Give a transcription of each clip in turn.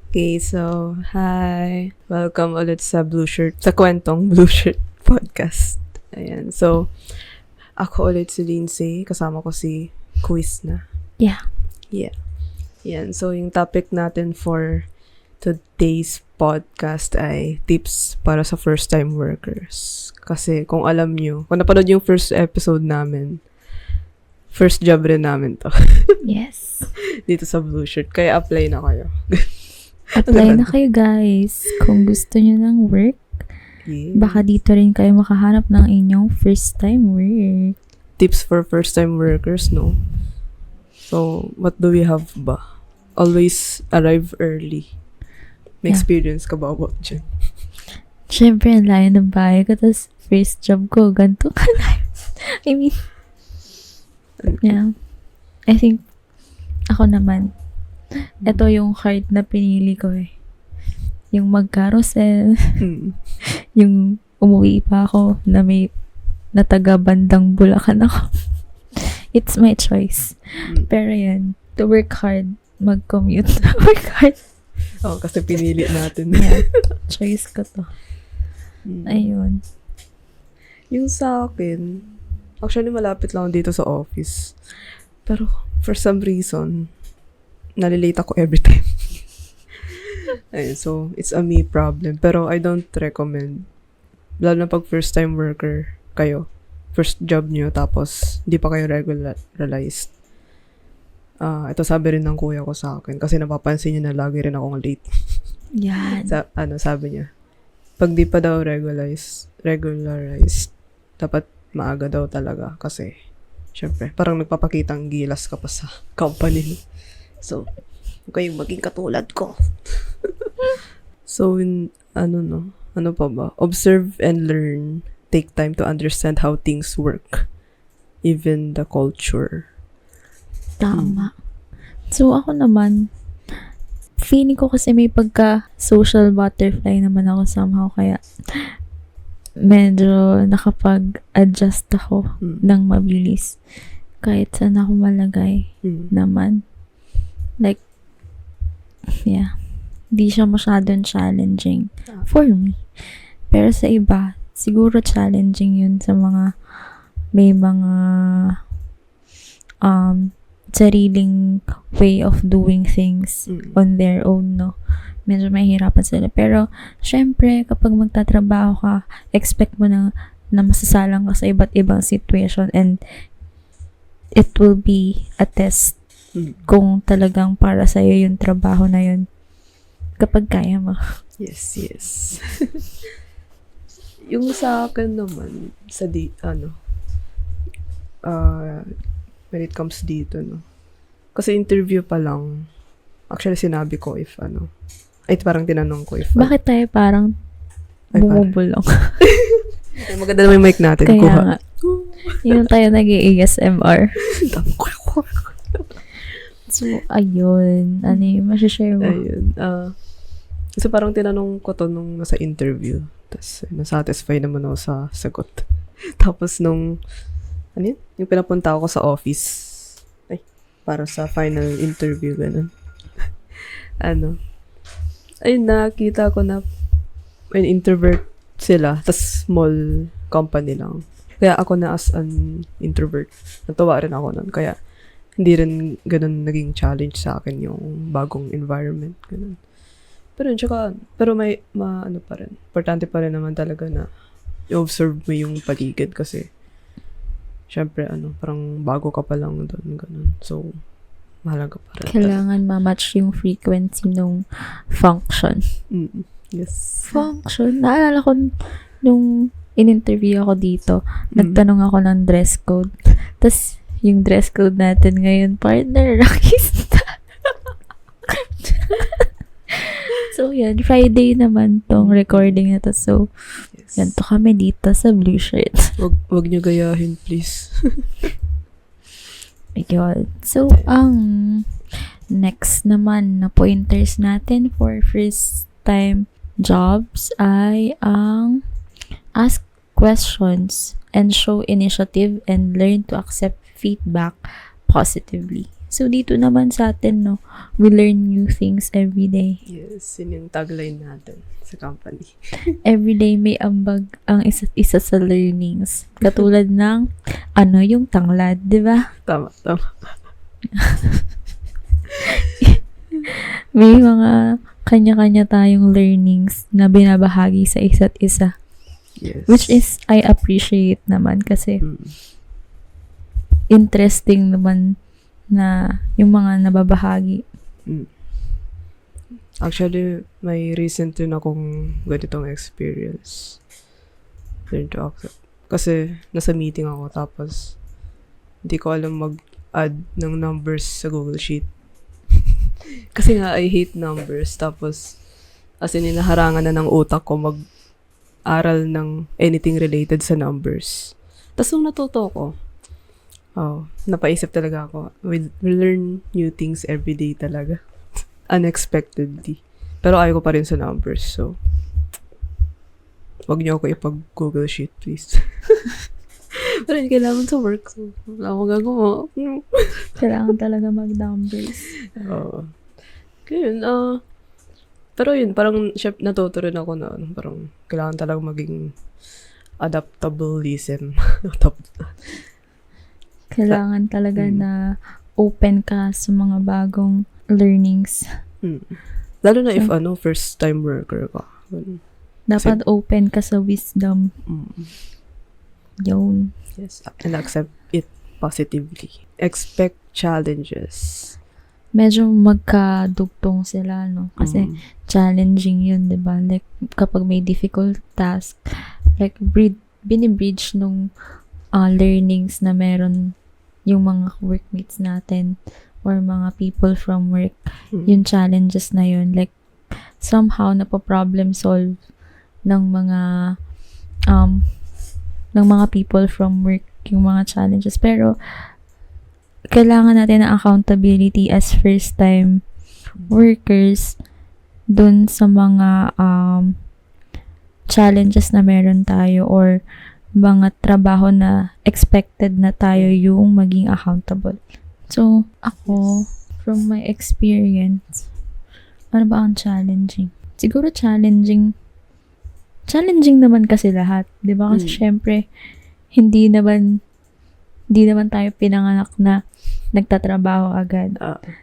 Okay, so, hi. Welcome ulit sa sa kwentong Blue Shirt Podcast. Ayan, so, ako ulit si Lindsay, kasama ko si Quiz na. Yeah. Ayan, so yung topic natin for today's podcast ay tips para sa first-time workers. Kasi kung alam nyo, kung napanood yung first episode namin, first job rin namin to. Yes. Dito sa Blue Shirt, kaya apply na kayo. Apply na kayo guys. Kung gusto nyo ng work, Yes. baka dito rin kayo makahanap ng inyong first time work. Tips for first-time workers, no? So, what do we have ba? Always arrive early. May Yeah. experience ka ba about dyan? Siyempre, ang layo ng bahay ko. Tapos, first job ko, ganito ka na. I mean, yeah. I think, ako naman, ito yung card na pinili ko eh. Yung mag-carousel, yung umuwi pa ako na may nataga bandang Bulacan ako. It's my choice. Pero yan, to work hard, mag-commute. Work hard. Oh, kasi pinili natin. Yeah, choice ko to. Ayun. Yung sa akin, actually malapit lang dito sa office. Pero for some reason, nalilate ako every time. Ayun, so it's a me problem. Pero I don't recommend. Lalo na pag first time worker kayo. First job nyo, tapos hindi pa kayo regularized. Ito sabi rin ng kuya ko sa akin kasi napapansin niya na lagi rin akong late. Yan. Sabi niya, pag di pa daw regularized, dapat maaga daw talaga kasi syempre, parang nagpapakitang gilas ka pa sa company. So, huwag kayong maging katulad ko. So, ano pa ba? Observe and learn. Take time to understand how things work. Even the culture. Tama. So, ako naman, feeling ko kasi may pagka-social butterfly naman ako somehow, kaya medyo nakapag-adjust ako ng mabilis. Kahit saan ako malagay naman. Like, yeah. Di siya masyadong challenging for me. Pero sa iba, siguro challenging yun sa mga may mga sariling way of doing things on their own, no? Medyo mahihirapan sila. Pero, syempre, kapag magtatrabaho ka, expect mo na masasalang ka sa iba't ibang situation, and it will be a test kung talagang para sa'yo yung trabaho na yun. Kapag kaya mo. Yes. Yung sa akin naman, when it comes dito, no? Kasi interview pa lang, actually sinabi ko parang tinanong ko if... Bakit tayo parang bumubulong? Maganda naman yung mic natin. Kaya Kuha. nga. Yung tayo nag-ASMR. So, ayun. Ano yung masashare mo? Ayun. Kasi parang tinanong ko to nung nasa interview. Tapos, nasatisfy naman ako sa sagot. Tapos nung, yung pinapunta ako sa office, para sa final interview, ganun. Ayun, nakita ko na an introvert sila, tas small company lang. Kaya ako na as an introvert. Natuwa rin ako nun. Kaya, hindi rin ganun naging challenge sa akin yung bagong environment. Ganun. Pero may, pa rin. Importante pa rin naman talaga na i-observe mo yung paligid kasi syempre, parang bago ka pa lang doon, ganun. So, mahalaga pa rin. Kailangan ma-match yung frequency ng function. Yes. Function? Naalala ko nung in-interview ako dito, nagtanong ako ng dress code. Tapos, yung dress code natin ngayon, partner, rakista. So, yan. Friday naman tong recording na to. So, ganito kami dito sa Blue Shirt. Wag nyo gayahin, please. Ayun. So, ang next naman na pointers natin for first time jobs ay ang ask questions and show initiative and learn to accept feedback positively. So, dito naman sa atin, no, we learn new things every day. Yes, yun yung tagline natin sa company. Every day may ambag ang isa't isa sa learnings. Katulad ng, yung tanglad, di ba? Tama. May mga kanya-kanya tayong learnings na binabahagi sa isa't isa. Yes. Which is, I appreciate naman kasi interesting naman na yung mga nababahagi. Actually, may recent din akong ganitong experience. Learn to accept. Kasi, nasa meeting ako, tapos, hindi ko alam mag-add ng numbers sa Google Sheet. Kasi nga, I hate numbers. Tapos, as in, hinaharangan na ng utak ko mag-aral ng anything related sa numbers. Tapos, nung natuto ko, napaisip talaga ako. We learn new things every day talaga. Unexpectedly. Pero ayaw ko pa rin sa numbers. So, wag niyo ako ipag-Google Sheet, please. Pero hindi kailangan sa work. So, wala akong gagawa. Kailangan talaga mag-numbers. Oo. Kaya yun, pero yun, parang natuto rin ako na parang kailangan talaga maging adaptableism. Kailangan talaga na open ka sa mga bagong learnings. Lalo na if first time worker ka. Dapat open ka sa wisdom. Yun. Yes, and accept it positively. Expect challenges. Medyo magkadugtong sila, no? Kasi challenging yun, di ba? Like, kapag may difficult task, like, binibridge nung learnings na meron yung mga workmates natin or mga people from work, yung challenges na yun, like, somehow napo-problem solve ng mga people from work yung mga challenges. Pero, kailangan natin ng accountability as first-time workers dun sa mga challenges na meron tayo or mga trabaho na expected na tayo yung maging accountable. So, ako, from my experience, ano ba ang challenging? Siguro challenging naman kasi lahat. Di ba? Kasi syempre, hindi naman tayo pinanganak na nagtatrabaho agad.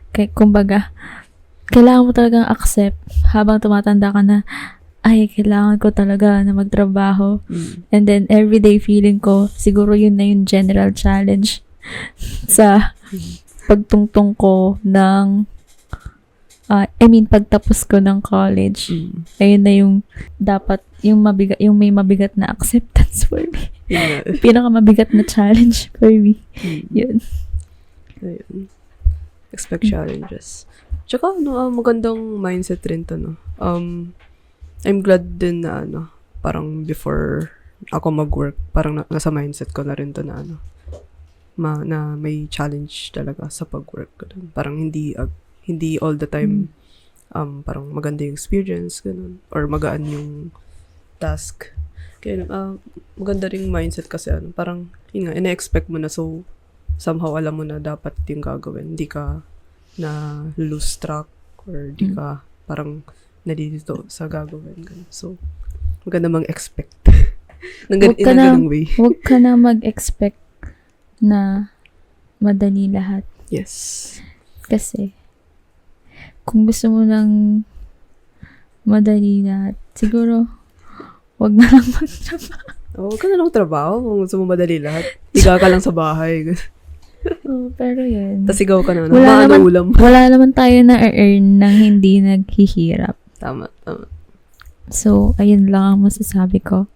Kaya, kumbaga, kailangan mo talagang accept habang tumatanda ka na, ay, kailangan ko talaga na magtrabaho. And then, everyday feeling ko, siguro yun na yung general challenge sa pagtungtong ko ng pagtapos ko ng college. Ayun na yung dapat, yung may mabigat na acceptance for me. Pinakamabigat na challenge for me. Yun. Ayun. Expect challenges. Tsaka, magandang mindset rin to, no? I'm glad din na, parang before ako mag-work, parang nasa mindset ko na rin to na, na may challenge talaga sa pag-work ko dun. Parang hindi all the time, parang maganda yung experience, ganun. Or magaan yung task. Kaya, maganda ring mindset kasi, parang, yun nga, ina-expect mo na, so, somehow alam mo na dapat yung gagawin. Hindi ka na lose track or di ka parang nalilito sa gagawin. Ganun. So, maganda mag-expect. ganung way. Huwag ka na mag-expect na madali lahat. Yes. Kasi, kung gusto mo ng madali lahat, siguro, huwag na lang magtrabaho. Huwag ka na lang trabaho kung gusto mo madali lahat. Higa ka lang sa bahay. Pero yun. Tapos sigaw ka na. Wala naman tayo na earn nang hindi naghihirap. Tama. So, ayun lang ang masasabi ko.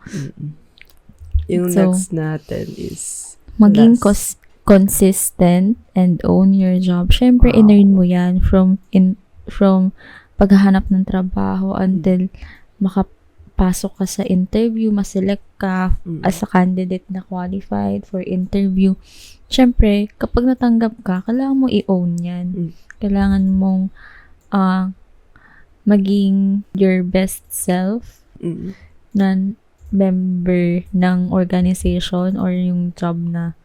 Yung next natin is maging consistent and own your job. Syempre, in-earn mo yan from paghahanap ng trabaho until makapasok ka sa interview, maselect ka as a candidate na qualified for interview. Syempre, kapag natanggap ka, kailangan mo i-own yan. Kailangan mong maging your best self na member ng organization or yung job na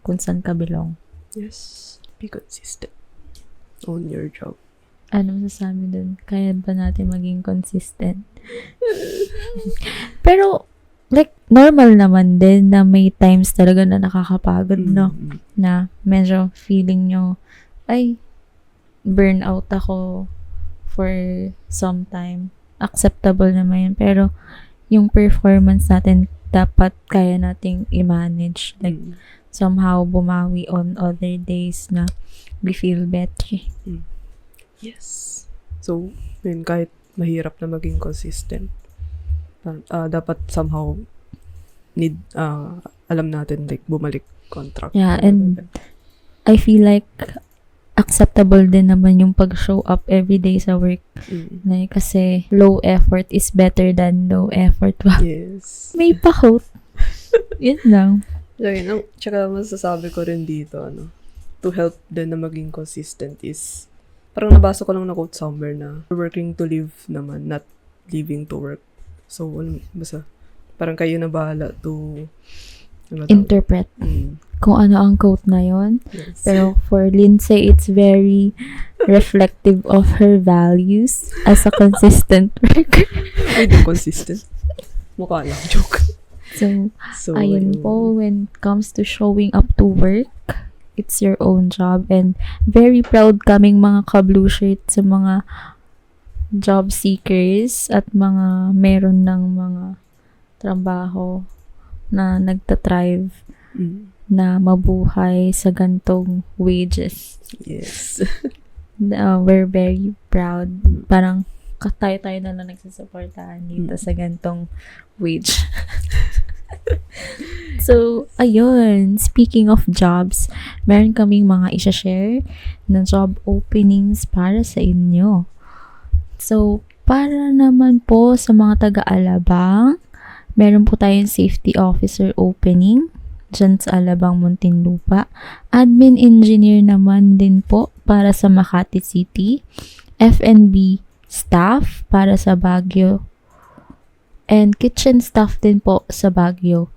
kung saan ka belong. Yes. Be consistent. Own your job. Ano masasabi dun? Kaya ba natin maging consistent? Pero, like, normal naman din na may times talaga na nakakapagod, no? Na medyo feeling nyo, ay, burnout ako for some time. Acceptable naman yun. Pero, yung performance natin, dapat kaya nating i-manage. Like, somehow bumawi on other days na we feel better. Yes. So, yun, kahit mahirap na maging consistent, dapat somehow alam natin, like, bumalik contract. Yeah, and I feel like acceptable din naman yung pag-show up every day sa work. Like, kasi low effort is better than no effort. Wow. Yes. May pa-quote. Yun lang. So, yun, tsaka masasabi ko rin dito, to help din na maging consistent is, parang nabasa ko lang na quote somewhere na, working to live naman, not living to work. So, basta, parang kayo na bahala to interpret kung ano ang quote na yon. Yes. Pero for Lindsay, it's very reflective of her values as a consistent worker. Hindi consistent. Mukha lang. Joke. So ayun po, when it comes to showing up to work, it's your own job, and very proud kaming mga ka-blue shirt sa mga job seekers at mga meron ng mga trabaho na nagtatrive na mabuhay sa gantong wages. Yes. We're very proud. Parang tayo na lang nagsusuportahan dito sa gantong wage. So, ayun. Speaking of jobs, meron kaming mga isa-share na job openings para sa inyo. So, para naman po sa mga taga-Alabang, meron po tayong safety officer opening dyan sa Alabang, Muntinlupa. Admin engineer naman din po para sa Makati City. F&B staff para sa Baguio. And kitchen staff din po sa Baguio.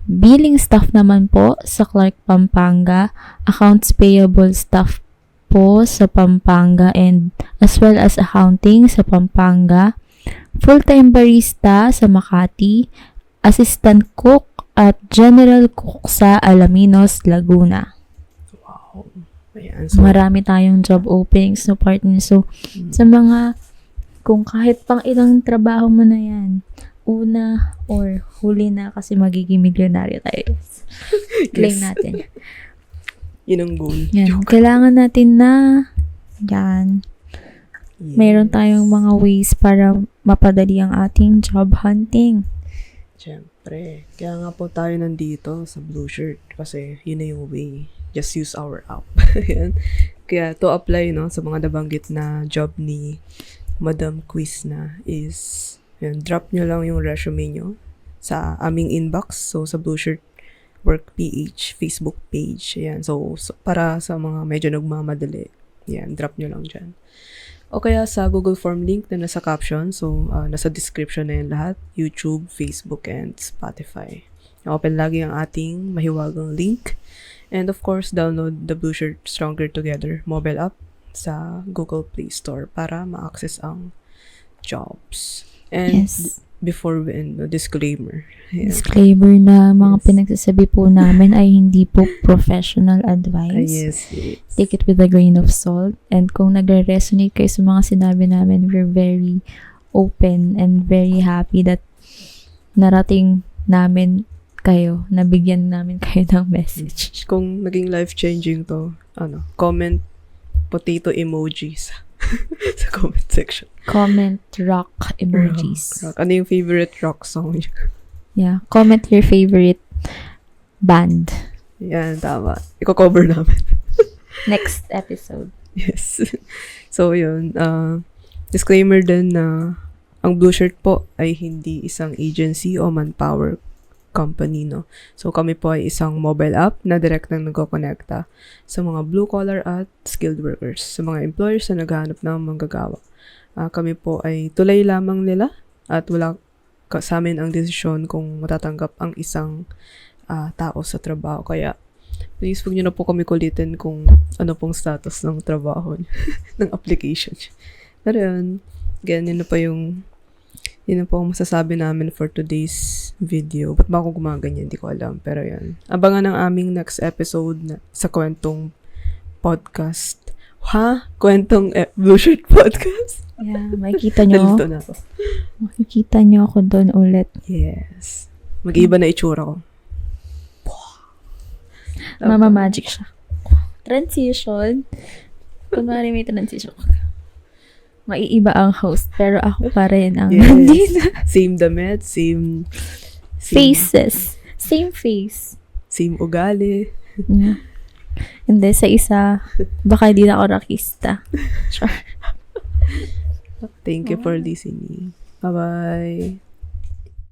Billing staff naman po sa Clark, Pampanga. Accounts payable staff po sa Pampanga and as well as accounting sa Pampanga. Full-time barista sa Makati. Assistant cook at general cook sa Alaminos, Laguna. Wow. Ayan. So, marami tayong job openings no partner. So, sa mga, kung kahit pang ilang trabaho mo na yan, una or huli na kasi magiging milyonaryo tayo. Claim natin. Yun ang goal. Yan. Kailangan natin na yan. Yes. Mayroon tayong mga ways para mapadali ang ating job hunting. Siyempre. Kaya nga po tayo nandito sa Blue Shirt kasi yun na yung way. Just use our app. Yan. Kaya to apply sa mga nabanggit na job ni Madam Quiz na is yan, drop nyo lang yung resume nyo sa aming inbox. So, sa Blue Shirt Work PH Facebook page. Yan. So, para sa mga medyo nagmamadali, yan, drop nyo lang dyan. O kaya sa Google Form link na nasa caption. So, nasa description na yan lahat. YouTube, Facebook, and Spotify. Open lagi ang ating mahiwagang link. And of course, download the Blue Shirt Stronger Together mobile app sa Google Play Store para ma-access ang jobs. And before we end, disclaimer. Yeah. Disclaimer na mga pinagsasabi po namin ay hindi po professional advice. Yes. Take it with a grain of salt. And kung nagre-resonate kayo sa mga sinabi namin, we're very open and very happy that narating namin kayo, nabigyan namin kayo ng message. Kung naging life-changing to, comment potato emojis sa comment section. Comment rock emojis. Rock. Ano yung favorite rock song niyo? Yeah. Comment your favorite band. Yan, tama. Iko-cover namin. Next episode. Yes. So, yun. Disclaimer din na ang Blue Shirt po ay hindi isang agency o manpower company, no? So, kami po ay isang mobile app na direct nang nagkokonekta sa mga blue-collar at skilled workers, sa mga employers na naghahanap ng manggagawa. Kami po ay tulay lamang nila at wala sa amin ang desisyon kung matatanggap ang isang tao sa trabaho. Kaya, Please, huwag niyo na po kami kulitin kung ano pong status ng trabaho niyo, ng application. Pero yun, again, yun na po ang masasabi namin for today's video. Ba't ba ako gumaganyan? Hindi ko alam. Pero yun. Abangan ang aming next episode sa kwentong podcast. Kwentong Blue Shirt Podcast? Yeah, makikita nyo. Nalito na ako. Makikita nyo ako doon ulit. Yes. Mag-iiba na itsura ko. Mama magic siya. Transition. Kunwari may transition. Maiiba ang host, pero ako pa rin ang nandito. Same damit, same Faces. Same face. same ugali. Yeah. Hindi, sa isa, baka hindi na ako rakista. Sure. Thank you for listening. Bye-bye.